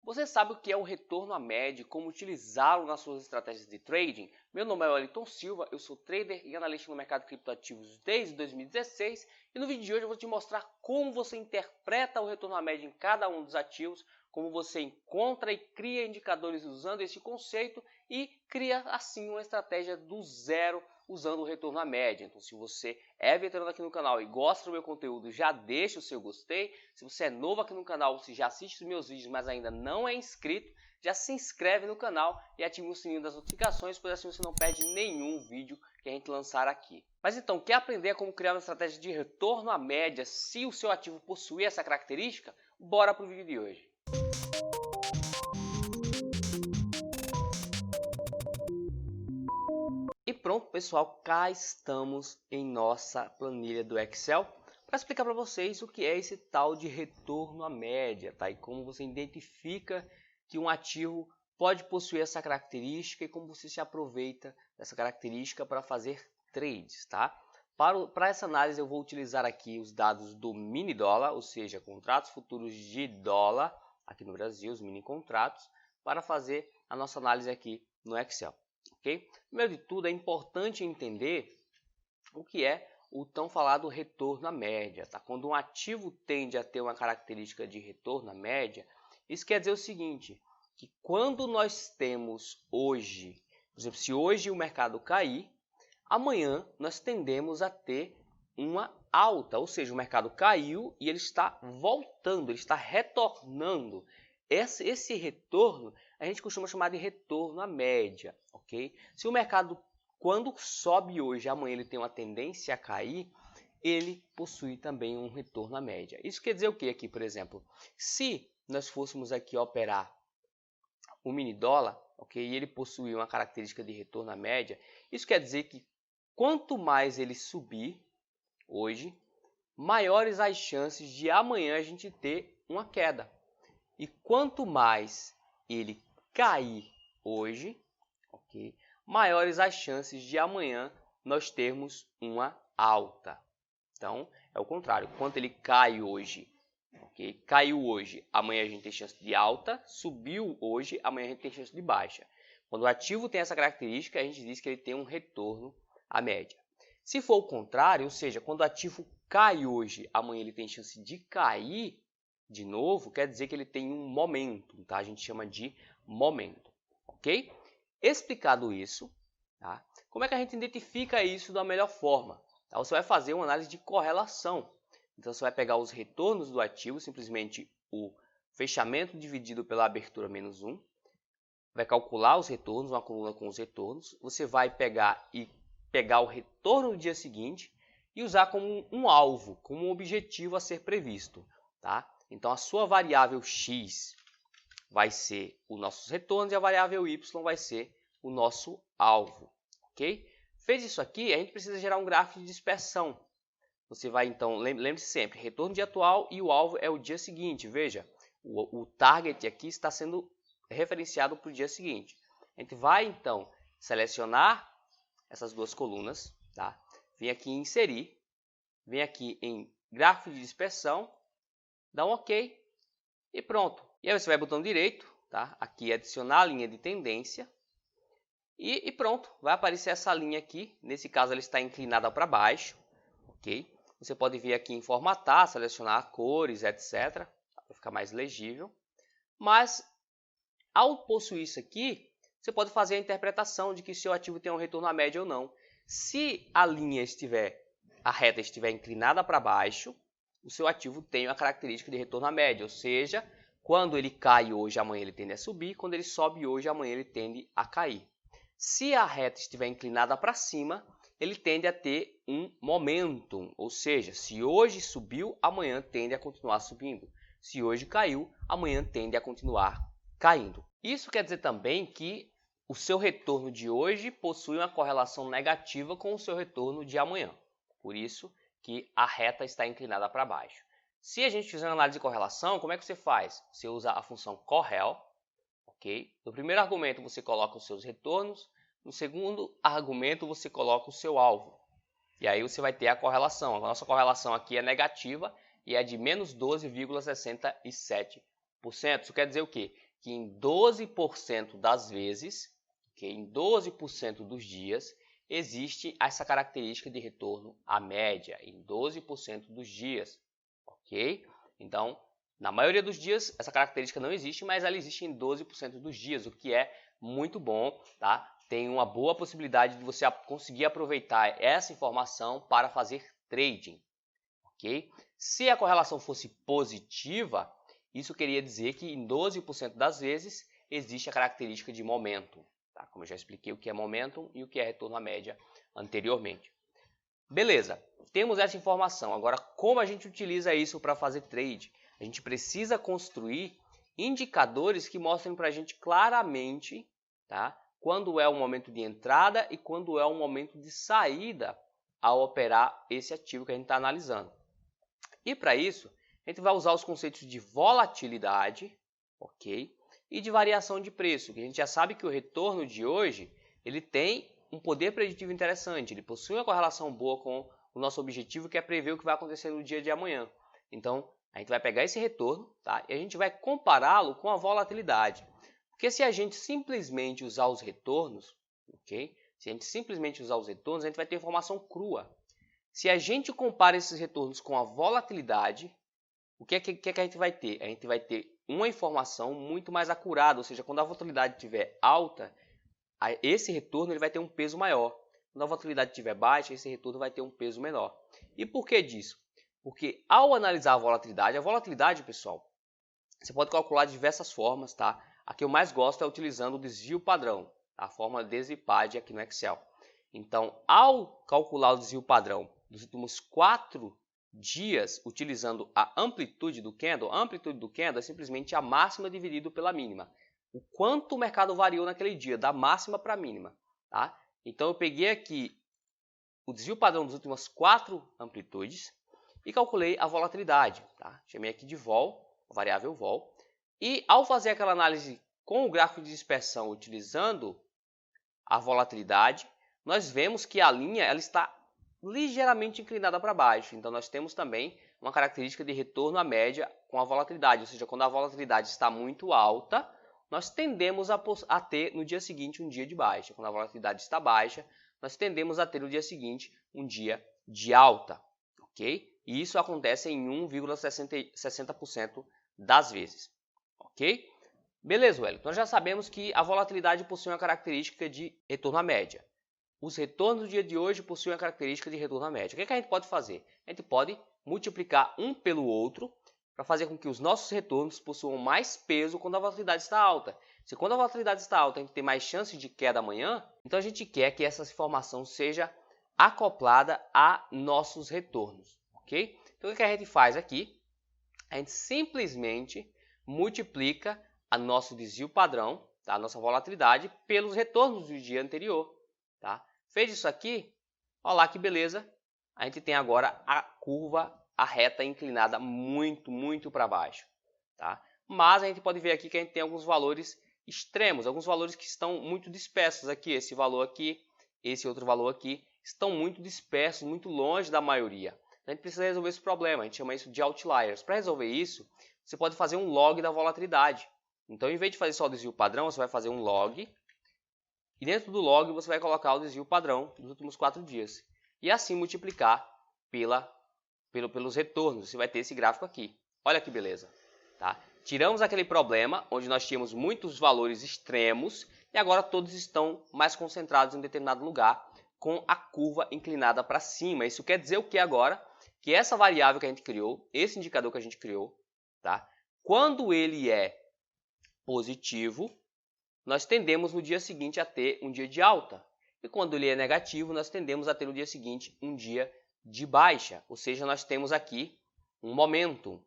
Você sabe o que é o retorno à média e como utilizá-lo nas suas estratégias de trading? Meu nome é Wellington Silva, eu sou trader e analista no mercado de criptoativos desde 2016 e no vídeo de hoje eu vou te mostrar como você interpreta o retorno à média em cada um dos ativos, como você encontra e cria indicadores usando esse conceito e cria assim uma estratégia do zero usando o retorno à média. Então, se você é veterano aqui no canal e gosta do meu conteúdo, já deixa o seu gostei. Se você é novo aqui no canal, você já assiste os meus vídeos, mas ainda não é inscrito, já se inscreve no canal e ativa o sininho das notificações, pois assim você não perde nenhum vídeo que a gente lançar aqui. Mas então, quer aprender como criar uma estratégia de retorno à média se o seu ativo possuir essa característica? Bora para o vídeo de hoje. E pronto, pessoal, cá estamos em nossa planilha do Excel para explicar para vocês o que é esse tal de retorno à média, tá? E como você identifica que um ativo pode possuir essa característica e como você se aproveita dessa característica para fazer trades, tá? Para essa análise eu vou utilizar aqui os dados do mini dólar, ou seja, contratos futuros de dólar aqui no Brasil, os mini contratos, para fazer a nossa análise aqui no Excel. Okay? Primeiro de tudo, é importante entender o que é o tão falado retorno à média. Tá? Quando um ativo tende a ter uma característica de retorno à média, isso quer dizer o seguinte, que quando nós temos hoje, por exemplo, se hoje o mercado cair, amanhã nós tendemos a ter uma alta, ou seja, o mercado caiu e ele está voltando, ele está retornando. Esse retorno a gente costuma chamar de retorno à média, ok? Se o mercado, quando sobe hoje, amanhã ele tem uma tendência a cair, ele possui também um retorno à média. Isso quer dizer o que aqui, por exemplo? Se nós fôssemos aqui operar o mini dólar, ok? E ele possui uma característica de retorno à média, isso quer dizer que quanto mais ele subir hoje, maiores as chances de amanhã a gente ter uma queda. E quanto mais ele cair hoje, ok, maiores as chances de amanhã nós termos uma alta. Então, é o contrário. Quanto ele cai hoje, ok, caiu hoje, amanhã a gente tem chance de alta. Subiu hoje, amanhã a gente tem chance de baixa. Quando o ativo tem essa característica, a gente diz que ele tem um retorno à média. Se for o contrário, ou seja, quando o ativo cai hoje, amanhã ele tem chance de cair de novo, quer dizer que ele tem um momento, tá? A gente chama de momento, ok? Explicado isso, tá? Como é que a gente identifica isso da melhor forma? Tá? Você vai fazer uma análise de correlação. Então, você vai pegar os retornos do ativo, simplesmente o fechamento dividido pela abertura menos 1, vai calcular os retornos, uma coluna com os retornos, você vai pegar o retorno do dia seguinte e usar como um alvo, como um objetivo a ser previsto, tá? Então, a sua variável x vai ser os nossos retornos e a variável y vai ser o nosso alvo, ok? Fez isso aqui, a gente precisa gerar um gráfico de dispersão. Você vai, então, lembre-se sempre, retorno dia atual e o alvo é o dia seguinte. Veja, o target aqui está sendo referenciado para o dia seguinte. A gente vai, então, selecionar essas duas colunas, tá? Vem aqui em inserir, vem aqui em gráfico de dispersão, dá um OK e pronto. E aí você vai botão direito, tá? Aqui adicionar a linha de tendência e pronto. Vai aparecer essa linha aqui. Nesse caso ela está inclinada para baixo, ok? Você pode vir aqui em formatar, selecionar cores, etc. Para ficar mais legível. Mas ao possuir isso aqui, você pode fazer a interpretação de que seu ativo tem um retorno à média ou não. Se a linha a reta estiver inclinada para baixo, o seu ativo tem a característica de retorno à média, ou seja, quando ele cai hoje, amanhã ele tende a subir, quando ele sobe hoje, amanhã ele tende a cair. Se a reta estiver inclinada para cima, ele tende a ter um momentum, ou seja, se hoje subiu, amanhã tende a continuar subindo. Se hoje caiu, amanhã tende a continuar caindo. Isso quer dizer também que o seu retorno de hoje possui uma correlação negativa com o seu retorno de amanhã. Por isso que a reta está inclinada para baixo. Se a gente fizer uma análise de correlação, como é que você faz? Você usa a função correl, ok? No primeiro argumento você coloca os seus retornos, no segundo argumento você coloca o seu alvo. E aí você vai ter a correlação. A nossa correlação aqui é negativa e é de menos 12,67%. Isso quer dizer o quê? que em 12% das vezes, okay, em 12% dos dias, existe essa característica de retorno à média, em 12% dos dias, ok? Então, na maioria dos dias, essa característica não existe, mas ela existe em 12% dos dias, o que é muito bom, tá? Tem uma boa possibilidade de você conseguir aproveitar essa informação para fazer trading, ok? Se a correlação fosse positiva, isso queria dizer que em 12% das vezes existe a característica de momentum, tá? Como eu já expliquei o que é momentum e o que é retorno à média anteriormente. Beleza, temos essa informação. Agora, como a gente utiliza isso para fazer trade? A gente precisa construir indicadores que mostrem para a gente claramente, tá, quando é o momento de entrada e quando é o momento de saída ao operar esse ativo que a gente está analisando. E para isso, a gente vai usar os conceitos de volatilidade, ok? E de variação de preço, que a gente já sabe que o retorno de hoje ele tem um poder preditivo interessante, ele possui uma correlação boa com o nosso objetivo, que é prever o que vai acontecer no dia de amanhã. Então, a gente vai pegar esse retorno, tá? E a gente vai compará-lo com a volatilidade. Porque se a gente simplesmente usar os retornos, ok? Se a gente simplesmente usar os retornos, a gente vai ter informação crua. Se a gente compara esses retornos com a volatilidade, o que é que a gente vai ter? A gente vai ter uma informação muito mais acurada, ou seja, quando a volatilidade estiver alta, esse retorno ele vai ter um peso maior. Quando a volatilidade estiver baixa, esse retorno vai ter um peso menor. E por que disso? Porque ao analisar a volatilidade, pessoal, você pode calcular de diversas formas, tá? A que eu mais gosto é utilizando o desvio padrão, a fórmula desvipad aqui no Excel. Então, ao calcular o desvio padrão dos últimos 4 dias, utilizando a amplitude do candle é simplesmente a máxima dividido pela mínima. O quanto o mercado variou naquele dia, da máxima para a mínima, tá? Então, eu peguei aqui o desvio padrão das últimas 4 amplitudes e calculei a volatilidade, tá? Chamei aqui de vol, variável vol, e ao fazer aquela análise com o gráfico de dispersão utilizando a volatilidade, nós vemos que a linha ela está ligeiramente inclinada para baixo. Então, nós temos também uma característica de retorno à média com a volatilidade, ou seja, quando a volatilidade está muito alta, nós tendemos a ter no dia seguinte um dia de baixa. Quando a volatilidade está baixa, nós tendemos a ter no dia seguinte um dia de alta, ok? E isso acontece em 1,60% das vezes, ok? Beleza, Wellington. Nós já sabemos que a volatilidade possui uma característica de retorno à média. Os retornos do dia de hoje possuem a característica de retorno à média. O que a gente pode fazer? A gente pode multiplicar um pelo outro para fazer com que os nossos retornos possuam mais peso quando a volatilidade está alta. Se quando a volatilidade está alta a gente tem mais chances de queda amanhã, então a gente quer que essa informação seja acoplada a nossos retornos, ok? Então o que a gente faz aqui? A gente simplesmente multiplica a nosso desvio padrão, tá? A nossa volatilidade, pelos retornos do dia anterior. Tá? Fez isso aqui, olha lá que beleza, a gente tem agora a curva, a reta inclinada muito para baixo. Tá? Mas a gente pode ver aqui que a gente tem alguns valores extremos, alguns valores que estão muito dispersos aqui, esse valor aqui, esse outro valor aqui, estão muito dispersos, muito longe da maioria. A gente precisa resolver esse problema, a gente chama isso de outliers. Para resolver isso, você pode fazer um log da volatilidade. Então, em vez de fazer só o desvio padrão, você vai fazer um log. E dentro do log você vai colocar o desvio padrão dos últimos 4 dias. E assim multiplicar pelos retornos. Você vai ter esse gráfico aqui. Olha que beleza. Tá? Tiramos aquele problema onde nós tínhamos muitos valores extremos e agora todos estão mais concentrados em um determinado lugar com a curva inclinada para cima. Isso quer dizer o que agora? Que essa variável que a gente criou, esse indicador que a gente criou, tá? Quando ele é positivo, nós tendemos no dia seguinte a ter um dia de alta. E quando ele é negativo, nós tendemos a ter no dia seguinte um dia de baixa. Ou seja, nós temos aqui um momentum,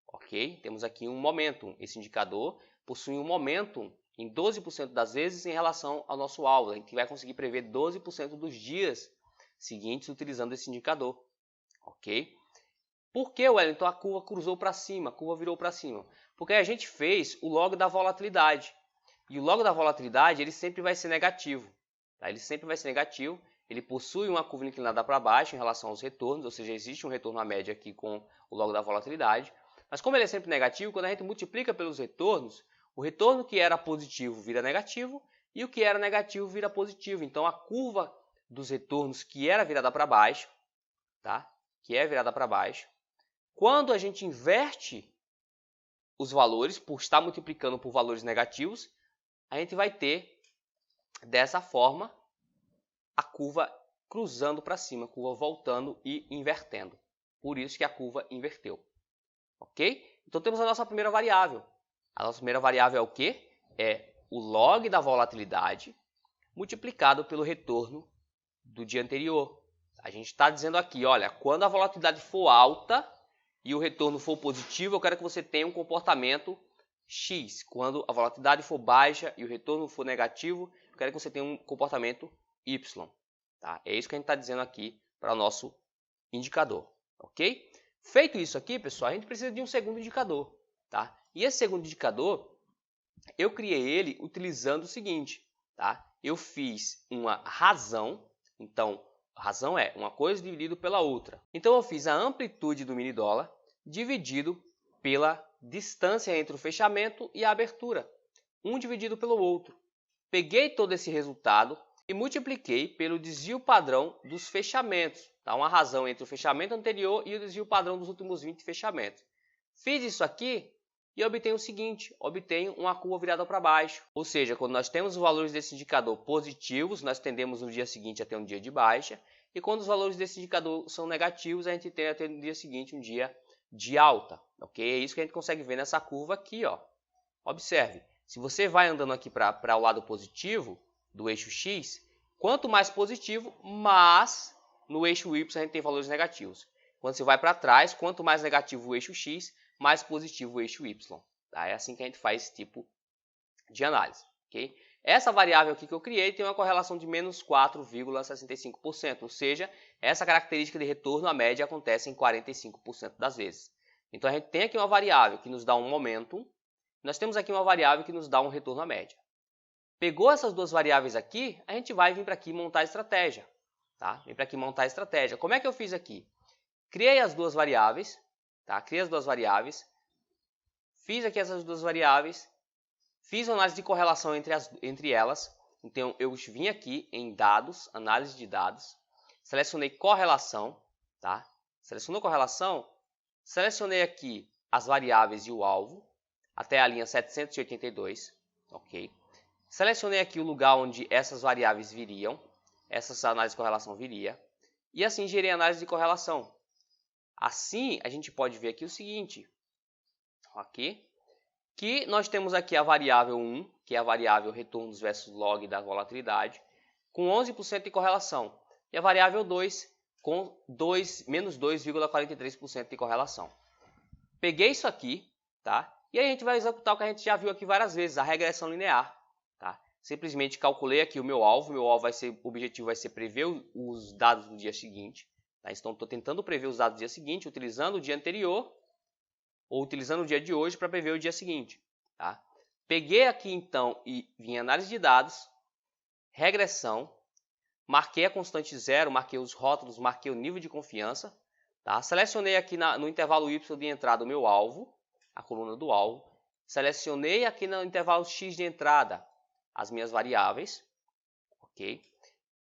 ok? Temos aqui um momentum. Esse indicador possui um momentum em 12% das vezes em relação ao nosso alvo. A gente vai conseguir prever 12% dos dias seguintes utilizando esse indicador, ok? Por que, Wellington, a curva cruzou para cima, a curva virou para cima? Porque a gente fez o log da volatilidade. E o log da volatilidade ele sempre vai ser negativo. Tá? Ele sempre vai ser negativo. Ele possui uma curva inclinada para baixo em relação aos retornos, ou seja, existe um retorno à média aqui com o log da volatilidade. Mas como ele é sempre negativo, quando a gente multiplica pelos retornos, O retorno que era positivo vira negativo e o que era negativo vira positivo. Então, a curva dos retornos que era virada para baixo, tá? Que é virada para baixo, quando a gente inverte os valores, por estar multiplicando por valores negativos, a gente vai ter, dessa forma, a curva cruzando para cima, a curva voltando e invertendo. Por isso que a curva inverteu. Ok? Então temos a nossa primeira variável. A nossa primeira variável é o quê? É o log da volatilidade multiplicado pelo retorno do dia anterior. A gente está dizendo aqui, olha, quando a volatilidade for alta e o retorno for positivo, eu quero que você tenha um comportamento X. Quando a volatilidade for baixa e o retorno for negativo, eu quero que você tenha um comportamento Y. Tá? É isso que a gente está dizendo aqui para o nosso indicador. Ok? Feito isso aqui, pessoal, a gente precisa de um segundo indicador. Tá? E esse segundo indicador, eu criei ele utilizando o seguinte. Tá? Eu fiz uma razão. Então, razão é uma coisa dividido pela outra. Então, eu fiz a amplitude do mini dólar dividido pela distância entre o fechamento e a abertura. Um dividido pelo outro. Peguei todo esse resultado e multipliquei pelo desvio padrão dos fechamentos. Tá? Uma razão entre o fechamento anterior e o desvio padrão dos últimos 20 fechamentos. Fiz isso aqui e obtenho o seguinte, obtenho uma curva virada para baixo. Ou seja, quando nós temos os valores desse indicador positivos, nós tendemos no dia seguinte a ter um dia de baixa. E quando os valores desse indicador são negativos, a gente tende a ter no dia seguinte um dia de alta. Ok? É isso que a gente consegue ver nessa curva aqui. Ó. Observe, se você vai andando aqui para o lado positivo do eixo X, quanto mais positivo, mais no eixo Y a gente tem valores negativos. Quando você vai para trás, quanto mais negativo o eixo X, mais positivo o eixo Y. Tá? É assim que a gente faz esse tipo de análise. Okay? Essa variável aqui que eu criei tem uma correlação de menos 4,65%, ou seja, essa característica de retorno à média acontece em 45% das vezes. Então a gente tem aqui uma variável que nos dá um momentum, nós temos aqui uma variável que nos dá um retorno à média. Pegou essas duas variáveis aqui, a gente vai vir para aqui montar a estratégia. Tá? Vem para aqui montar a estratégia. Como é que eu fiz aqui? Criei as duas variáveis, tá? Criei as duas variáveis, fiz aqui essas duas variáveis, fiz uma análise de correlação entre elas. Então, eu vim aqui em dados, análise de dados, selecionei correlação, tá? Selecionou correlação, selecionei aqui as variáveis e o alvo, até a linha 782, ok? Selecionei aqui o lugar onde essas variáveis viriam, essa análise de correlação viria, e assim gerei a análise de correlação. Assim, a gente pode ver aqui o seguinte, ok? Que nós temos aqui a variável 1, que é a variável retornos versus log da volatilidade, com 11% de correlação, e a variável 2 com menos 2,43% de correlação. Peguei isso aqui, tá? E aí a gente vai executar o que a gente já viu aqui várias vezes, a regressão linear. Tá? Simplesmente calculei aqui o meu alvo o objetivo vai ser prever os dados do dia seguinte. Tá? Então estou tentando prever os dados do dia seguinte, utilizando o dia anterior, ou utilizando o dia de hoje para prever o dia seguinte. Tá? Peguei aqui então e vim em análise de dados, regressão, marquei a constante zero, marquei os rótulos, marquei o nível de confiança, tá? Selecionei aqui no intervalo Y de entrada o meu alvo, a coluna do alvo, selecionei aqui no intervalo X de entrada as minhas variáveis, ok?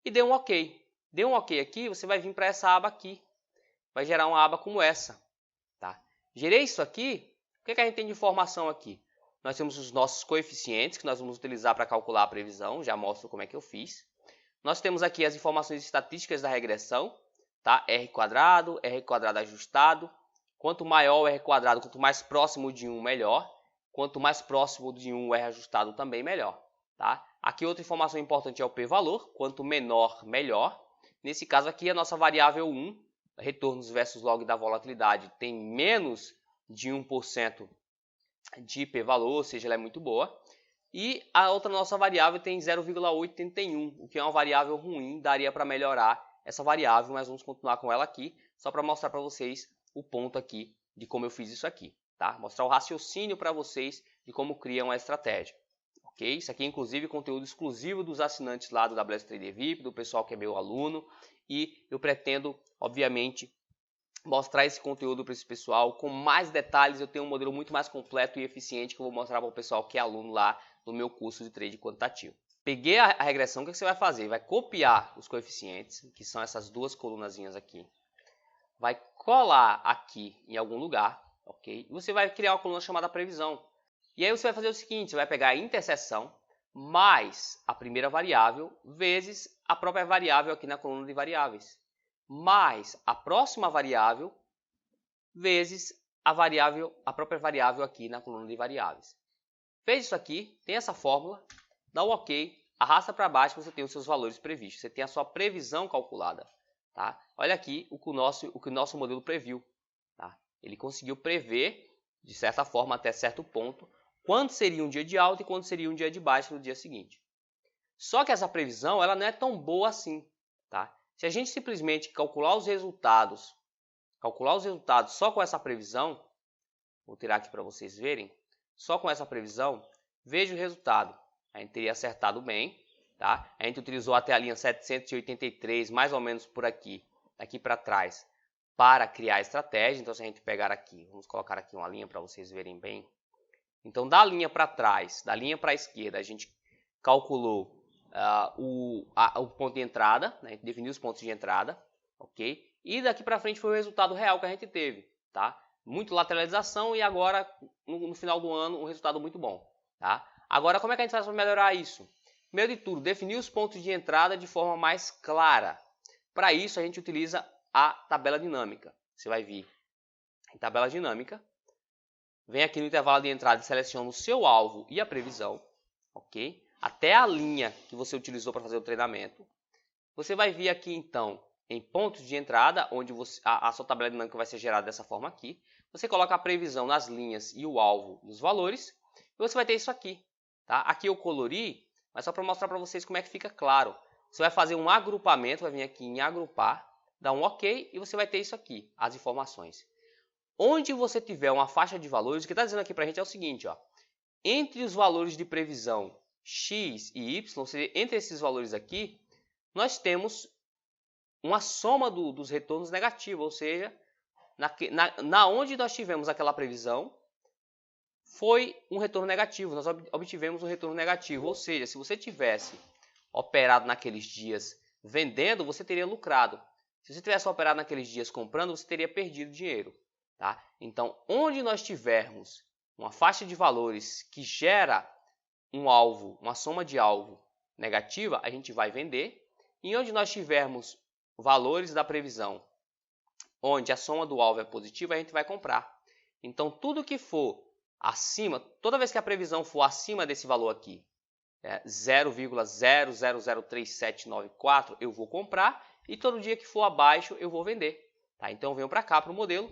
E dei um OK. Deu um OK aqui, você vai vir para essa aba aqui, vai gerar uma aba como essa. Tá? Gerei isso aqui, o que a gente tem de informação aqui? Nós temos os nossos coeficientes que nós vamos utilizar para calcular a previsão, já mostro como é que eu fiz. Nós temos aqui as informações estatísticas da regressão, tá? R quadrado ajustado. Quanto maior o R quadrado, quanto mais próximo de 1, melhor. Quanto mais próximo de 1 o R ajustado, também melhor. Tá? Aqui outra informação importante é o p-valor, quanto menor, melhor. Nesse caso aqui, a nossa variável 1, retornos versus log da volatilidade, tem menos de 1% de p-valor, ou seja, ela é muito boa. E a outra nossa variável tem 0,881, o que é uma variável ruim, daria para melhorar essa variável, mas vamos continuar com ela aqui, só para mostrar para vocês o ponto aqui de como eu fiz isso aqui. Tá? Mostrar o raciocínio para vocês de como criam a estratégia. Okay? Isso aqui é inclusive conteúdo exclusivo dos assinantes lá do WS Trader VIP, do pessoal que é meu aluno, e eu pretendo, obviamente, mostrar esse conteúdo para esse pessoal com mais detalhes. Eu tenho um modelo muito mais completo e eficiente que eu vou mostrar para o pessoal que é aluno lá no meu curso de trade quantitativo. Peguei a regressão, o que você vai fazer? Vai copiar os coeficientes, que são essas duas colunazinhas aqui. Vai colar aqui em algum lugar, ok? E você vai criar uma coluna chamada previsão. E aí você vai fazer o seguinte, você vai pegar a interseção mais a primeira variável vezes a própria variável aqui na coluna de variáveis, mais a próxima variável vezes a própria variável aqui na coluna de variáveis. Fez isso aqui, tem essa fórmula, dá um ok, arrasta para baixo, você tem os seus valores previstos, você tem a sua previsão calculada. Tá? Olha aqui o que o nosso modelo previu. Tá? Ele conseguiu prever, de certa forma, até certo ponto, quando seria um dia de alta e quando seria um dia de baixa no dia seguinte. Só que essa previsão ela não é tão boa assim. Tá? Se a gente simplesmente calcular os resultados só com essa previsão, vou tirar aqui para vocês verem, só com essa previsão, veja o resultado. A gente teria acertado bem, tá? A gente utilizou até a linha 783, mais ou menos por aqui, daqui para trás, para criar a estratégia. Então, se a gente pegar aqui, vamos colocar aqui uma linha para vocês verem bem. Então, da linha para trás, da linha para a esquerda, a gente calculou o ponto de entrada, né? A gente definiu os pontos de entrada, ok? E daqui para frente foi o resultado real que a gente teve, tá? Muito lateralização e agora, no final do ano, um resultado muito bom, tá? Agora, como é que a gente faz para melhorar isso? Primeiro de tudo, definir os pontos de entrada de forma mais clara. Para isso, a gente utiliza a tabela dinâmica. Você vai vir em tabela dinâmica, vem aqui no intervalo de entrada e seleciona o seu alvo e a previsão, ok? Até a linha que você utilizou para fazer o treinamento. Você vai vir aqui, então, em pontos de entrada, onde a sua tabela dinâmica vai ser gerada dessa forma aqui. Você coloca a previsão nas linhas e o alvo nos valores. E você vai ter isso aqui. Tá? Aqui eu colori, mas só para mostrar para vocês como é que fica claro. Você vai fazer um agrupamento, vai vir aqui em agrupar, dá um OK e você vai ter isso aqui, as informações. Onde você tiver uma faixa de valores, o que está dizendo aqui para a gente é o seguinte, ó, entre os valores de previsão X e Y, ou seja, entre esses valores aqui, nós temos uma soma dos retornos negativos, ou seja, na onde nós tivemos aquela previsão, foi um retorno negativo, nós obtivemos um retorno negativo, ou seja, se você tivesse operado naqueles dias vendendo, você teria lucrado. Se você tivesse operado naqueles dias comprando, você teria perdido dinheiro. Tá? Então, onde nós tivermos uma faixa de valores que gera um alvo, uma soma de alvo negativa, a gente vai vender. E onde nós tivermos valores da previsão, onde a soma do alvo é positiva, a gente vai comprar. Então, tudo que for acima, toda vez que a previsão for acima desse valor aqui, 0,003794, eu vou comprar, e todo dia que for abaixo, eu vou vender. Tá? Então, eu venho para cá, para o modelo,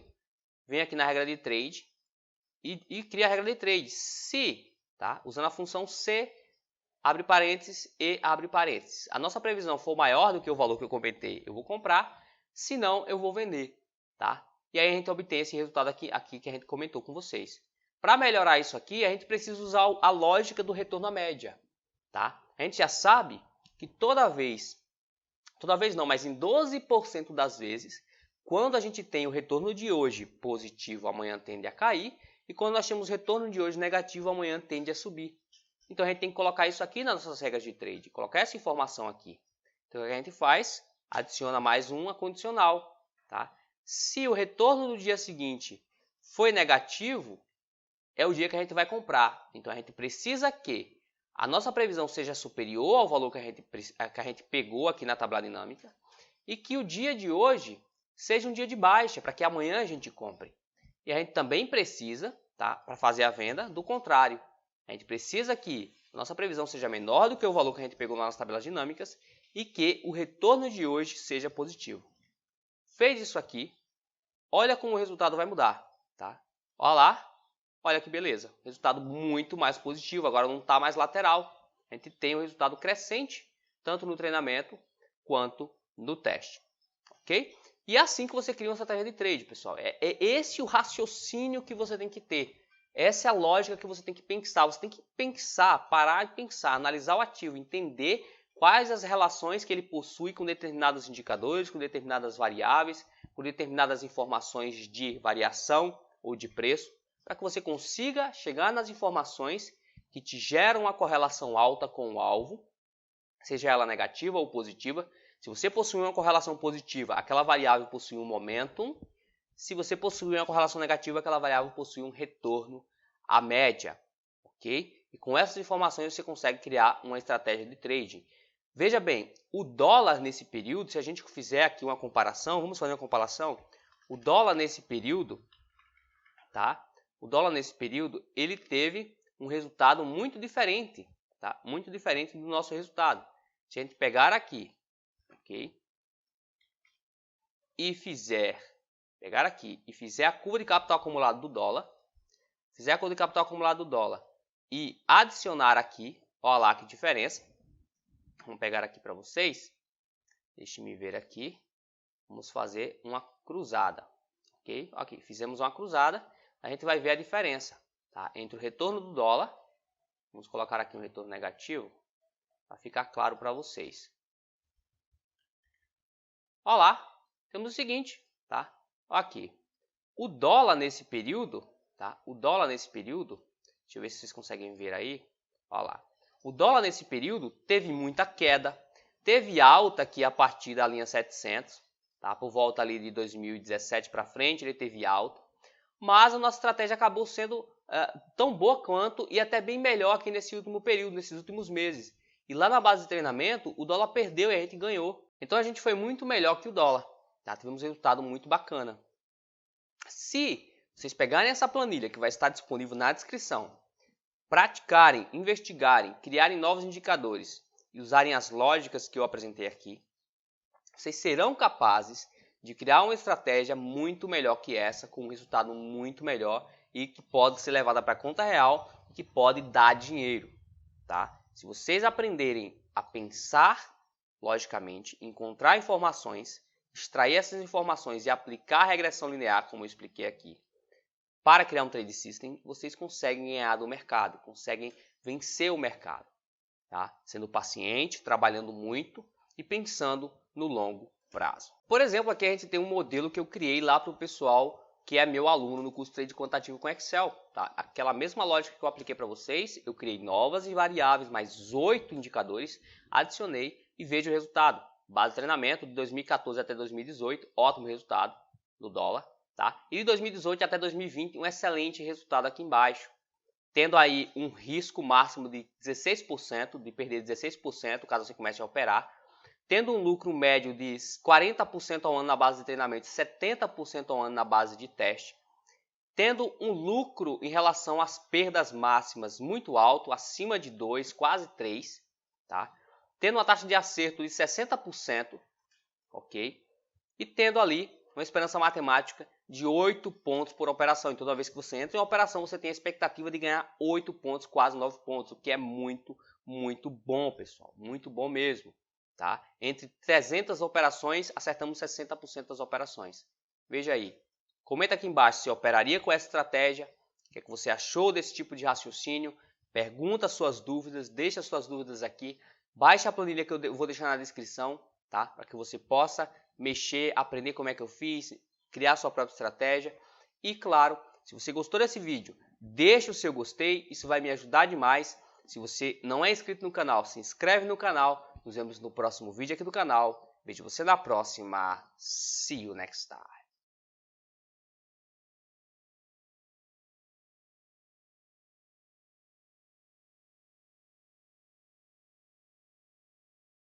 venho aqui na regra de trade e crio a regra de trade. Se, tá? Usando a função se, abre parênteses e abre parênteses. A nossa previsão for maior do que o valor que eu comentei, eu vou comprar, se não, eu vou vender. Tá? E aí a gente obtém esse resultado aqui que a gente comentou com vocês. Para melhorar isso aqui, a gente precisa usar a lógica do retorno à média. Tá? A gente já sabe que toda vez não, mas em 12% das vezes, quando a gente tem o retorno de hoje positivo, amanhã tende a cair, e quando nós temos o retorno de hoje negativo, amanhã tende a subir. Então a gente tem que colocar isso aqui nas nossas regras de trade, colocar essa informação aqui. Então o que a gente faz? Adiciona mais uma condicional. Tá? Se o retorno do dia seguinte foi negativo, é o dia que a gente vai comprar. Então a gente precisa que a nossa previsão seja superior ao valor que a gente pegou aqui na tabela dinâmica e que o dia de hoje seja um dia de baixa, para que amanhã a gente compre. E a gente também precisa, tá, para fazer a venda, do contrário. A gente precisa que a nossa previsão seja menor do que o valor que a gente pegou nas tabelas dinâmicas e que o retorno de hoje seja positivo. Fez isso aqui, olha como o resultado vai mudar. Tá? Olha lá. Olha que beleza, resultado muito mais positivo, agora não está mais lateral. A gente tem um resultado crescente, tanto no treinamento quanto no teste. Ok? E é assim que você cria uma estratégia de trade, pessoal. É esse o raciocínio que você tem que ter. Essa é a lógica que você tem que pensar. Você tem que pensar, parar e pensar, analisar o ativo, entender quais as relações que ele possui com determinados indicadores, com determinadas variáveis, por determinadas informações de variação ou de preço, para que você consiga chegar nas informações que te geram uma correlação alta com o alvo, seja ela negativa ou positiva. Se você possui uma correlação positiva, aquela variável possui um momentum. Se você possui uma correlação negativa, aquela variável possui um retorno à média, ok? E com essas informações você consegue criar uma estratégia de trading. Veja bem, o dólar nesse período, se a gente fizer aqui uma comparação, vamos fazer uma comparação. O dólar nesse período, tá? O dólar nesse período, ele teve um resultado muito diferente, tá? Muito diferente do nosso resultado. Se a gente pegar aqui, ok? E pegar aqui e fizer a curva de capital acumulado do dólar, fizer a curva de capital acumulado do dólar e adicionar aqui, olha lá que diferença. Vamos pegar aqui para vocês. Deixe-me ver aqui. Vamos fazer uma cruzada, ok? Aqui, fizemos uma cruzada. A gente vai ver a diferença, tá? Entre o retorno do dólar. Vamos colocar aqui um retorno negativo para ficar claro para vocês. Olha lá, temos o seguinte, tá? Aqui, o dólar nesse período, tá? O dólar nesse período, deixa eu ver se vocês conseguem ver aí. Olha lá. O dólar nesse período teve muita queda, teve alta aqui a partir da linha 700, tá? Por volta ali de 2017 para frente ele teve alta, mas a nossa estratégia acabou sendo tão boa quanto e até bem melhor aqui nesse último período, nesses últimos meses. E lá na base de treinamento o dólar perdeu e a gente ganhou. Então a gente foi muito melhor que o dólar, tá? Tivemos um resultado muito bacana. Se vocês pegarem essa planilha que vai estar disponível na descrição, praticarem, investigarem, criarem novos indicadores e usarem as lógicas que eu apresentei aqui, vocês serão capazes de criar uma estratégia muito melhor que essa, com um resultado muito melhor e que pode ser levada para a conta real, que pode dar dinheiro, tá? Se vocês aprenderem a pensar logicamente, encontrar informações, extrair essas informações e aplicar a regressão linear, como eu expliquei aqui, para criar um trade system, vocês conseguem ganhar do mercado, conseguem vencer o mercado, tá? Sendo paciente, trabalhando muito e pensando no longo prazo. Por exemplo, aqui a gente tem um modelo que eu criei lá para o pessoal que é meu aluno no curso Trade Quantitativo com Excel, tá? Aquela mesma lógica que eu apliquei para vocês, eu criei novas variáveis, mais 8 indicadores, adicionei e vejo o resultado. Base de treinamento de 2014 até 2018, ótimo resultado do dólar, tá? E de 2018 até 2020, um excelente resultado aqui embaixo. Tendo aí um risco máximo de 16%, de perder 16% caso você comece a operar. Tendo um lucro médio de 40% ao ano na base de treinamento, 70% ao ano na base de teste. Tendo um lucro em relação às perdas máximas muito alto, acima de 2, quase 3, tá? Tendo uma taxa de acerto de 60%, ok? E tendo ali uma esperança matemática de 8 pontos por operação. Então, toda vez que você entra em uma operação, você tem a expectativa de ganhar 8 pontos, quase 9 pontos, o que é muito, muito bom, pessoal. Muito bom mesmo, tá? Entre 300 operações, acertamos 60% das operações. Veja aí. Comenta aqui embaixo se operaria com essa estratégia, o que é que você achou desse tipo de raciocínio. Pergunta suas dúvidas, deixa suas dúvidas aqui. Baixe a planilha que eu vou deixar na descrição, tá? Para que você possa mexer, aprender como é que eu fiz, criar sua própria estratégia. E claro, se você gostou desse vídeo, deixa o seu gostei, isso vai me ajudar demais. Se você não é inscrito no canal, se inscreve no canal. Nos vemos no próximo vídeo aqui do canal. Vejo você na próxima. See you next time.